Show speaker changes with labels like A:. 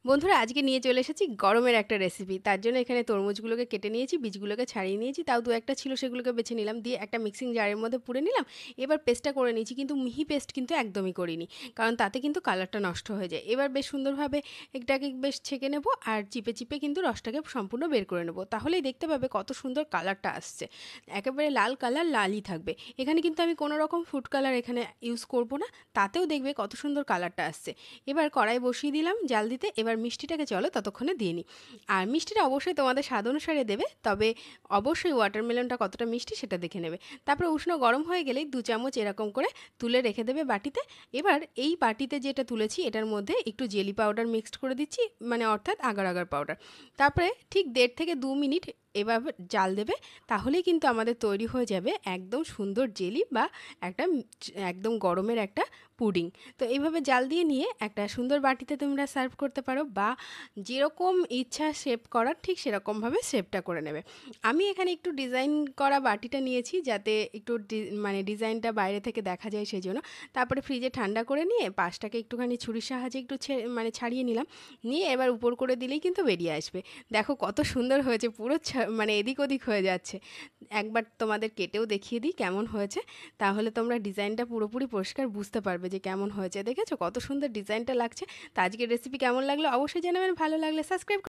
A: বন্ধুরা আজকে নিয়ে চলে এসেছি গরমের একটা রেসিপি। তার জন্য এখানে তরমুজগুলোকে কেটে নিয়েছি, বীজগুলোকে ছাড়িয়ে নিয়েছি। তাও ২-১ টা ছিল সেগুলোকে বেছে নিলাম। দিয়ে একটা মিক্সিং জারের মধ্যে পুড়ে নিলাম। এবার পেস্টটা করে নিয়েছি কিন্তু মিহি পেস্ট কিন্তু একদমই করিনি। কারণ তাতে কিন্তু কালারটা নষ্ট হয়ে যায়। এবার বেশ সুন্দরভাবে এটাকে বেশ ছেঁকে নেব আর চিপে, চিপে কিন্তু রসটাকে সম্পূর্ণ বের করে নেব। তাহলেই দেখতে পাবে কত সুন্দর কালারটা আসছে। একেবারে লাল কালার লালই থাকবে। এখানে কিন্তু আমি কোনো রকম ফুড কালার এখানে ইউজ করব না। তাতেও দেখবে কত সুন্দর কালারটা আসছে। এবার কড়াই বসিয়ে দিলাম জাল দিতে। এবার মিষ্টিটাকে চলো ততক্ষণে দিয়ে নিই। আর মিষ্টিটা অবশ্যই তোমাদের স্বাদ অনুসারে দেবে। তবে অবশ্যই ওয়াটারমেলনটা কতটা মিষ্টি সেটা দেখে নেবে। তারপরে উষ্ণ গরম হয়ে গেলেই ২ চামচ এরকম করে তুলে রেখে দেবে বাটিতে। এবার এই বাটিতে যেটা তুলেছি এটার মধ্যে একটু জেলি পাউডার মিক্সড করে দিচ্ছি, মানে অর্থাৎ আগার আগার পাউডার। তারপরে ঠিক ১.৫ থেকে ২ মিনিট এভাবে জাল দেবে। তাহলেই কিন্তু আমাদের তৈরি হয়ে যাবে একদম সুন্দর জেলি বা একটা একদম গরমের একটা পুডিং। তো এইভাবে জাল দিয়ে নিয়ে একটা সুন্দর বাটিতে তোমরা সার্ভ করতে পারো বা যেরকম ইচ্ছা শেপ করার ঠিক সেরকমভাবে শেপটা করে নেবে। আমি এখানে একটু ডিজাইন করা বাটিটা নিয়েছি যাতে একটু মানে ডিজাইনটা বাইরে থেকে দেখা যায় সেই জন্য। তারপরে ফ্রিজে ঠান্ডা করে নিয়ে পাশটাকে একটুখানি ছুরির সাহায্যে একটু মানে ছাড়িয়ে নিলাম। নিয়ে এবার উপর করে দিলেই কিন্তু বেরিয়ে আসবে। দেখো কত সুন্দর হয়েছে, পুরো মানে এদিক ওদিক হয়ে যাচ্ছে। একবার তোমাদের কেটেও দেখিয়ে দিই কেমন হয়েছে। তাহলে তোমরা ডিজাইনটা পুরোপুরি পরিষ্কার বুঝতে পারবে যে কেমন হয়েছে। দেখেছো কত সুন্দর ডিজাইনটা লাগছে। তো আজকের রেসিপি কেমন লাগলো অবশ্যই জানাবেন। ভালো লাগলে সাবস্ক্রাইব